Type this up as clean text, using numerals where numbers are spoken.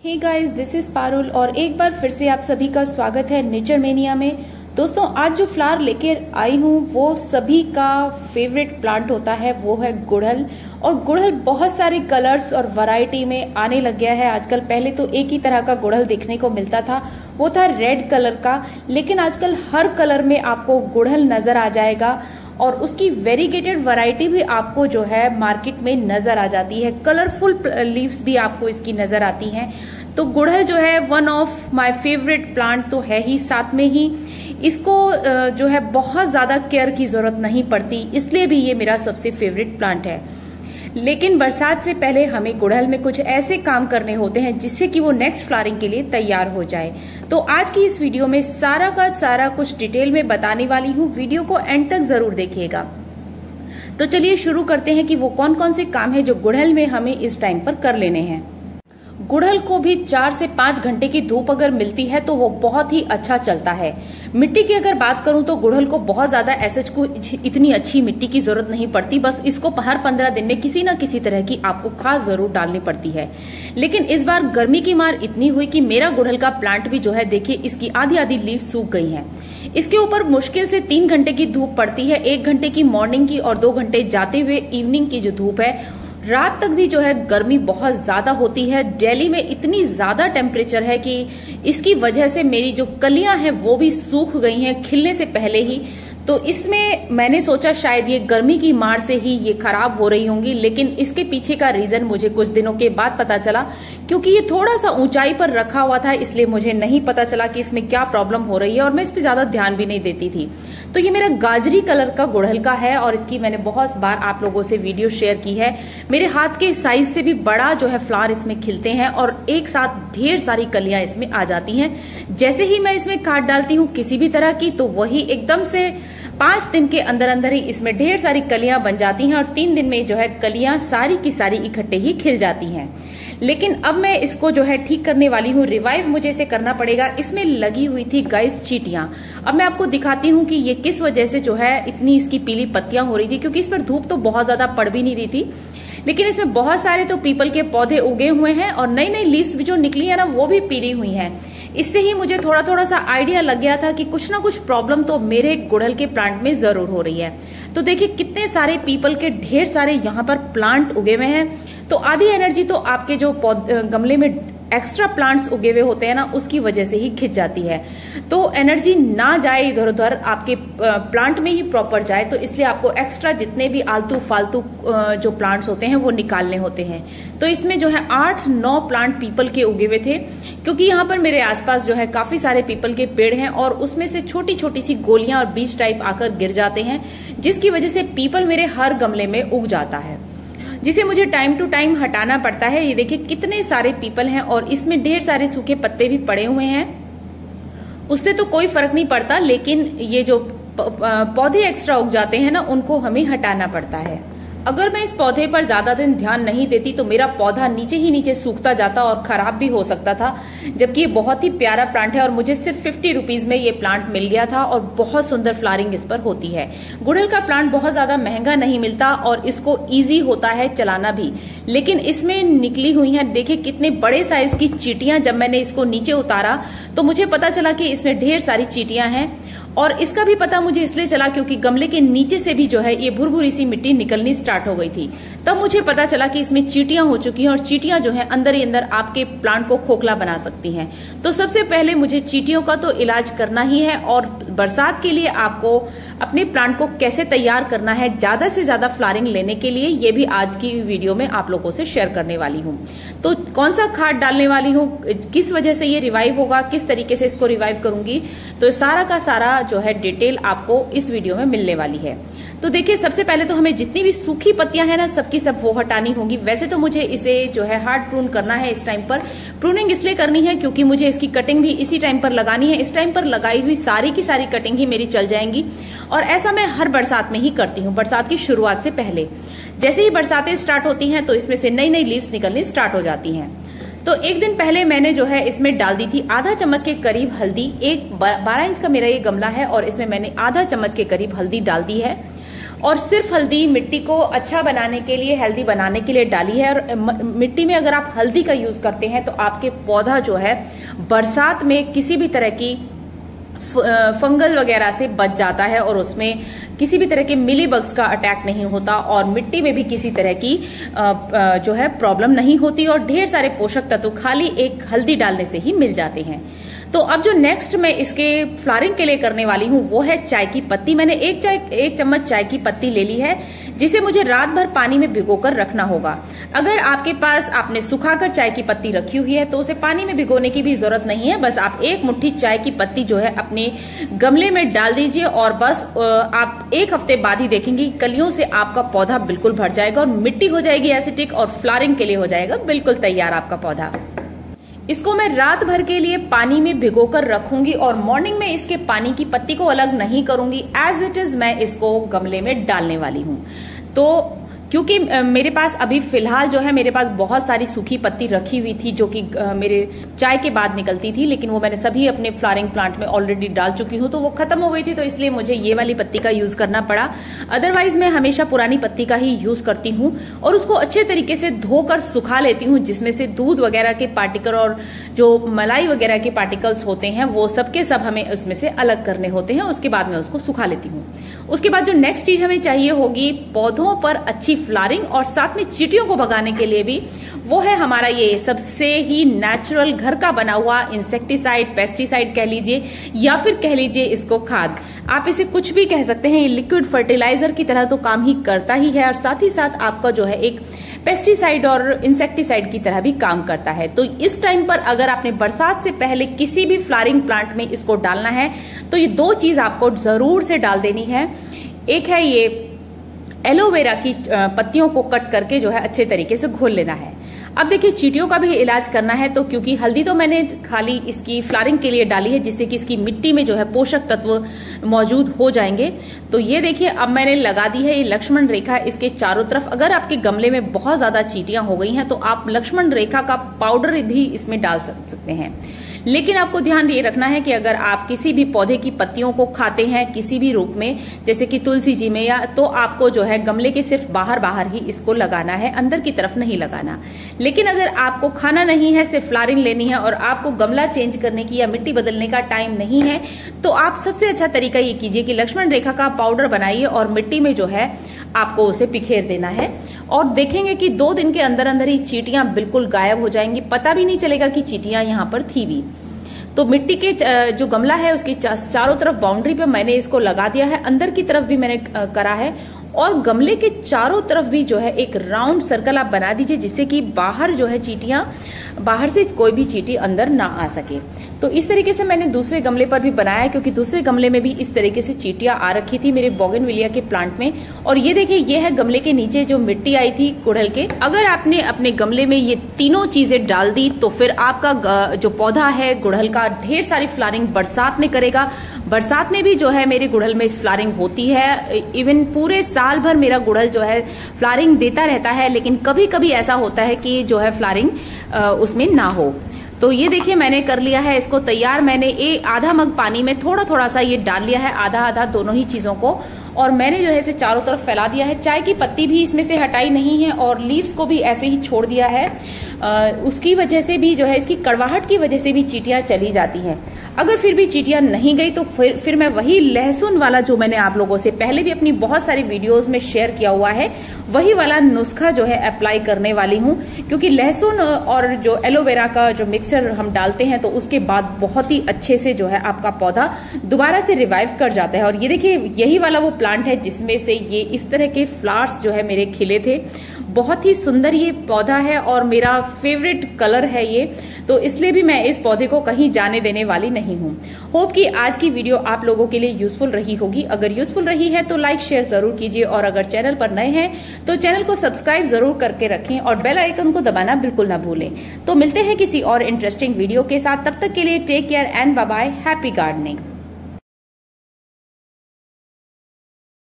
Hey guys, this is Parul और एक बार फिर से आप सभी का स्वागत है नेचर मेनिया में। दोस्तों, आज जो फ्लावर लेकर आई हूँ वो सभी का फेवरेट प्लांट होता है, वो है गुड़हल। और गुड़हल बहुत सारे कलर्स और वैरायटी में आने लग गया है आजकल। पहले तो एक ही तरह का गुड़हल देखने को मिलता था, वो था रेड कलर का, लेकिन आजकल हर कलर में आपको गुड़हल नजर आ जाएगा और उसकी वेरीगेटेड वैरायटी भी आपको जो है मार्केट में नजर आ जाती है। कलरफुल लीव्स भी आपको इसकी नजर आती हैं। तो गुड़हल जो है one of my favourite plant तो है ही, साथ में ही इसको जो है बहुत ज्यादा केयर की जरूरत नहीं पड़ती, इसलिए भी ये मेरा सबसे फेवरेट प्लांट है। लेकिन बरसात से पहले हमें गुड़हल में कुछ ऐसे काम करने होते हैं जिससे कि वो नेक्स्ट फ्लावरिंग के लिए तैयार हो जाए। तो आज की इस वीडियो में सारा का सारा कुछ डिटेल में बताने वाली हूँ, वीडियो को एंड तक जरूर देखिएगा। तो चलिए शुरू करते हैं कि वो कौन कौन से काम है जो गुड़हल में हमें इस टाइम पर कर लेने हैं। गुड़हल को भी 4 से 5 घंटे की धूप अगर मिलती है तो वो बहुत ही अच्छा चलता है। मिट्टी की अगर बात करूं तो गुड़हल को बहुत ज्यादा एसएच को इतनी अच्छी मिट्टी की जरूरत नहीं पड़ती, बस इसको हर 15 दिन में किसी ना किसी तरह की आपको खाद जरूर डालनी पड़ती है। लेकिन इस बार गर्मी की मार इतनी हुई कि मेरा गुड़हल का प्लांट भी जो है देखिए इसकी आधी आधी लीव सूख गई है। इसके ऊपर मुश्किल से 3 घंटे की धूप पड़ती है, 1 घंटे की मॉर्निंग की और 2 घंटे जाते हुए इवनिंग की जो धूप है। रात तक भी जो है गर्मी बहुत ज्यादा होती है। दिल्ली में इतनी ज्यादा टेम्परेचर है कि इसकी वजह से मेरी जो कलियां हैं वो भी सूख गई हैं खिलने से पहले ही। तो इसमें मैंने सोचा शायद ये गर्मी की मार से ही ये खराब हो रही होंगी, लेकिन इसके पीछे का रीजन मुझे कुछ दिनों के बाद पता चला, क्योंकि ये थोड़ा सा ऊंचाई पर रखा हुआ था, इसलिए मुझे नहीं पता चला कि इसमें क्या प्रॉब्लम हो रही है और मैं इस पर ज्यादा ध्यान भी नहीं देती थी। तो ये मेरा गाजरी कलर का गुड़हल का है और इसकी मैंने बहुत बार आप लोगों से वीडियो शेयर की है। मेरे हाथ के साइज से भी बड़ा जो है फ्लावर इसमें खिलते हैं और एक साथ ढेर सारी कलियां इसमें आ जाती हैं। जैसे ही मैं इसमें खाद डालती हूँ किसी भी तरह की, तो वही एकदम से 5 दिन के अंदर अंदर ही इसमें ढेर सारी कलियां बन जाती हैं और 3 दिन में जो है कलियां सारी की सारी इकट्ठे ही खिल जाती हैं। लेकिन अब मैं इसको जो है ठीक करने वाली हूँ, रिवाइव मुझे इसे करना पड़ेगा। इसमें लगी हुई थी गाइस चींटियां। अब मैं आपको दिखाती हूँ कि ये किस वजह से जो है इतनी इसकी पीली पत्तियां हो रही थी, क्योंकि इस पर धूप तो बहुत ज्यादा पड़ भी नहीं रही थी। लेकिन इसमें बहुत सारे तो पीपल के पौधे उगे हुए हैं और नई नई लीव्स भी जो निकली है ना वो भी पीली हुई हैं। इससे ही मुझे थोड़ा थोड़ा सा आइडिया लग गया था कि कुछ ना कुछ प्रॉब्लम तो मेरे गुड़हल के प्लांट में जरूर हो रही है। तो देखिए कितने सारे पीपल के ढेर सारे यहाँ पर प्लांट उगे हुए हैं। तो आधी एनर्जी तो आपके जो गमले में एक्स्ट्रा प्लांट्स उगे हुए होते हैं ना उसकी वजह से ही खिंच जाती है। तो एनर्जी ना जाए इधर उधर, आपके प्लांट में ही प्रॉपर जाए, तो इसलिए आपको एक्स्ट्रा जितने भी आलतू फालतू जो प्लांट्स होते हैं वो निकालने होते हैं। तो इसमें जो है 8-9 प्लांट पीपल के उगे हुए थे, क्योंकि यहाँ पर मेरे आसपास जो है काफी सारे पीपल के पेड़ हैं और उसमें से छोटी छोटी सी गोलियां और बीज टाइप आकर गिर जाते हैं, जिसकी वजह से पीपल मेरे हर गमले में उग जाता है, जिसे मुझे टाइम टू टाइम हटाना पड़ता है। ये देखिए कितने सारे पीपल हैं और इसमें ढेर सारे सूखे पत्ते भी पड़े हुए हैं। उससे तो कोई फर्क नहीं पड़ता, लेकिन ये जो पौधे एक्स्ट्रा उग जाते हैं ना उनको हमें हटाना पड़ता है। अगर मैं इस पौधे पर ज्यादा दिन ध्यान नहीं देती तो मेरा पौधा नीचे ही नीचे सूखता जाता और खराब भी हो सकता था, जबकि ये बहुत ही प्यारा प्लांट है और मुझे सिर्फ 50 रुपीज में ये प्लांट मिल गया था और बहुत सुंदर फ्लावरिंग इस पर होती है। गुड़हल का प्लांट बहुत ज्यादा महंगा नहीं मिलता और इसको ईजी होता है चलाना भी, लेकिन इसमें निकली हुई है देखिए कितने बड़े साइज की चींटियां। जब मैंने इसको नीचे उतारा तो मुझे पता चला कि इसमें ढेर सारी चींटियां हैं और इसका भी पता मुझे इसलिए चला क्योंकि गमले के नीचे से भी जो है ये भुरभुरी सी मिट्टी निकलनी स्टार्ट हो गई थी। तब मुझे पता चला कि इसमें चींटियां हो चुकी हैं और चींटियां जो है अंदर ही अंदर आपके प्लांट को खोखला बना सकती हैं। तो सबसे पहले मुझे चींटियों का तो इलाज करना ही है और बरसात के लिए आपको अपने प्लांट को कैसे तैयार करना है ज्यादा से ज्यादा फ्लावरिंग लेने के लिए, ये भी आज की वीडियो में आप लोगों से शेयर करने वाली हूँ। तो कौन सा खाद डालने वाली हूँ, किस वजह से ये रिवाइव होगा, किस तरीके से इसको रिवाइव करूंगी, तो सारा का सारा जो है डिटेल आपको इस वीडियो में मिलने वाली है। तो देखिए सबसे पहले तो हमें जितनी भी सूखी पत्तियां हैं ना सबकी सब वो हटानी होगी। वैसे तो मुझे इसे जो है हार्ड प्रून करना है इस टाइम पर। प्रूनिंग इसलिए करनी है क्योंकि मुझे इसकी कटिंग भी इसी टाइम पर लगानी है। इस टाइम पर लगाई हुई सारी की सारी कटिंग ही मेरी चल जाएंगी और ऐसा मैं हर बरसात में ही करती हूँ। बरसात की शुरुआत से पहले जैसे ही बरसातें स्टार्ट होती हैं तो इसमें से नई नई लीव्स निकलनी स्टार्ट हो जाती हैं। तो एक दिन पहले मैंने जो है इसमें डाल दी थी आधा चम्मच के करीब हल्दी। 12 इंच का मेरा ये गमला है और इसमें मैंने आधा चम्मच के करीब हल्दी डाल दी है और सिर्फ हल्दी मिट्टी को अच्छा बनाने के लिए, हेल्दी बनाने के लिए डाली है। और मिट्टी में अगर आप हल्दी का यूज करते हैं तो आपके पौधा जो है बरसात में किसी भी तरह की फंगल वगैरह से बच जाता है और उसमें किसी भी तरह के मिली बग्स का अटैक नहीं होता और मिट्टी में भी किसी तरह की जो है प्रॉब्लम नहीं होती और ढेर सारे पोषक तत्व खाली एक हल्दी डालने से ही मिल जाते हैं। तो अब जो नेक्स्ट मैं इसके फ्लावरिंग के लिए करने वाली हूँ वो है चाय की पत्ती। मैंने एक चम्मच चाय की पत्ती ले ली है, जिसे मुझे रात भर पानी में भिगोकर रखना होगा। अगर आपके पास आपने सुखाकर चाय की पत्ती रखी हुई है तो उसे पानी में भिगोने की भी जरूरत नहीं है। बस आप एक मुट्ठी चाय की पत्ती जो है अपने गमले में डाल दीजिए और बस आप एक हफ्ते बाद ही देखेंगे कलियों से आपका पौधा बिल्कुल भर जाएगा और मिट्टी हो जाएगी एसिटिक और फ्लावरिंग के लिए हो जाएगा बिल्कुल तैयार आपका पौधा। इसको मैं रात भर के लिए पानी में भिगोकर रखूंगी और मॉर्निंग में इसके पानी की पत्ती को अलग नहीं करूंगी, एज इट इज मैं इसको गमले में डालने वाली हूं। तो क्योंकि मेरे पास अभी फिलहाल जो है मेरे पास बहुत सारी सूखी पत्ती रखी हुई थी जो कि मेरे चाय के बाद निकलती थी, लेकिन वो मैंने सभी अपने फ्लावरिंग प्लांट में ऑलरेडी डाल चुकी हूँ तो वो खत्म हो गई थी, तो इसलिए मुझे ये वाली पत्ती का यूज करना पड़ा। अदरवाइज मैं हमेशा पुरानी पत्ती का ही यूज करती हूँ और उसको अच्छे तरीके से धोकर सुखा लेती हूँ, जिसमें से दूध वगैरह के पार्टिकल और जो मलाई वगैरह के पार्टिकल्स होते हैं वो सबके सब हमें उसमें से अलग करने होते हैं। उसके बाद मैं उसको सुखा लेती हूँ। उसके बाद जो नेक्स्ट चीज हमें चाहिए होगी पौधों पर अच्छी फ्लावरिंग और साथ में चींटियों को भगाने के लिए भी, वो है हमारा ये सबसे ही नेचुरल घर का बना हुआ इंसेक्टिसाइड, पेस्टिसाइड कह लीजिए या फिर कह लीजिए इसको खाद। आप इसे कुछ भी कह सकते हैं। ये लिक्विड फर्टिलाइजर की तरह तो काम ही करता ही है और साथ ही साथ आपका जो है एक पेस्टिसाइड और इंसेक्टिसाइड की तरह भी काम करता है। तो इस टाइम पर अगर आपने बरसात से पहले किसी भी फ्लावरिंग प्लांट में इसको डालना है तो ये दो चीज आपको जरूर से डाल देनी है। एक है ये एलोवेरा की पत्तियों को कट करके जो है अच्छे तरीके से घोल लेना है। अब देखिए चींटियों का भी इलाज करना है तो क्योंकि हल्दी तो मैंने खाली इसकी फ्लावरिंग के लिए डाली है जिससे कि इसकी मिट्टी में जो है पोषक तत्व मौजूद हो जाएंगे। तो ये देखिए अब मैंने लगा दी है ये लक्ष्मण रेखा इसके चारों तरफ। अगर आपके गमले में बहुत ज्यादा चींटियां हो गई हैं तो आप लक्ष्मण रेखा का पाउडर भी इसमें डाल सकते हैं। लेकिन आपको ध्यान ये रखना है कि अगर आप किसी भी पौधे की पत्तियों को खाते हैं किसी भी रूप में, जैसे कि तुलसी जी में, या तो आपको जो है गमले के सिर्फ बाहर बाहर ही इसको लगाना है, अंदर की तरफ नहीं लगाना। लेकिन अगर आपको खाना नहीं है, सिर्फ फ्लावरिंग लेनी है और आपको गमला चेंज करने की या मिट्टी बदलने का टाइम नहीं है, तो आप सबसे अच्छा तरीका ये कीजिए कि लक्ष्मण रेखा का पाउडर बनाइए और मिट्टी में जो है आपको उसे बिखेर देना है और देखेंगे कि 2 दिन के अंदर अंदर ही चींटियां बिल्कुल गायब हो जाएंगी, पता भी नहीं चलेगा कि चींटियां यहाँ पर थी भी। तो मिट्टी के जो गमला है उसकी चारों तरफ बाउंड्री पे मैंने इसको लगा दिया है, अंदर की तरफ भी मैंने करा है और गमले के चारों तरफ भी जो है एक राउंड सर्कल आप बना दीजिए जिससे कि बाहर जो है चींटियां, बाहर से कोई भी चींटी अंदर ना आ सके। तो इस तरीके से मैंने दूसरे गमले पर भी बनाया है क्योंकि दूसरे गमले में भी इस तरीके से चींटियां आ रखी थी मेरे बोगनविलिया के प्लांट में। और ये देखिए ये है गमले के नीचे जो मिट्टी आई थी गुड़हल के। अगर आपने अपने गमले में ये तीनों चीजें डाल दी तो फिर आपका जो पौधा है गुड़हल का ढेर सारी फ्लावरिंग बरसात में करेगा। बरसात में भी जो है मेरे गुड़हल में फ्लावरिंग होती है। इवन पूरे साल भर मेरा गुड़हल जो है फ्लावरिंग देता रहता है, लेकिन कभी कभी ऐसा होता है कि जो है फ्लावरिंग उसमें ना हो। तो ये देखिए मैंने कर लिया है इसको तैयार। मैंने आधा मग पानी में थोड़ा थोड़ा सा ये डाल लिया है, आधा आधा दोनों ही चीजों को, और मैंने जो है इसे चारों तरफ फैला दिया है। चाय की पत्ती भी इसमें से हटाई नहीं है और लीव्स को भी ऐसे ही छोड़ दिया है। उसकी वजह से भी जो है इसकी कड़वाहट की वजह से भी चींटियां चली जाती हैं। अगर फिर भी चींटियां नहीं गई तो फिर मैं वही लहसुन वाला जो मैंने आप लोगों से पहले भी अपनी बहुत सारी वीडियोस में शेयर किया हुआ है वही वाला नुस्खा जो है अप्लाई करने वाली हूं, क्योंकि लहसुन और जो एलोवेरा का जो मिक्सचर हम डालते हैं तो उसके बाद बहुत ही अच्छे से जो है आपका पौधा दोबारा से रिवाइव कर जाता है। और ये देखिए यही वाला वो प्लांट है जिसमें से ये इस तरह के फ्लावर्स जो है मेरे खिले थे। बहुत ही सुंदर ये पौधा है और मेरा फेवरेट कलर है ये, तो इसलिए भी मैं इस पौधे को कहीं जाने देने वाली नहीं हूँ। होप कि आज की वीडियो आप लोगों के लिए यूजफुल रही होगी। अगर यूजफुल रही है तो लाइक शेयर जरूर कीजिए और अगर चैनल पर नए हैं तो चैनल को सब्सक्राइब जरूर करके रखें और बेल आइकन को दबाना बिल्कुल ना भूलें। तो मिलते हैं किसी और इंटरेस्टिंग वीडियो के साथ, तब तक के लिए take care and bye bye, happy gardening.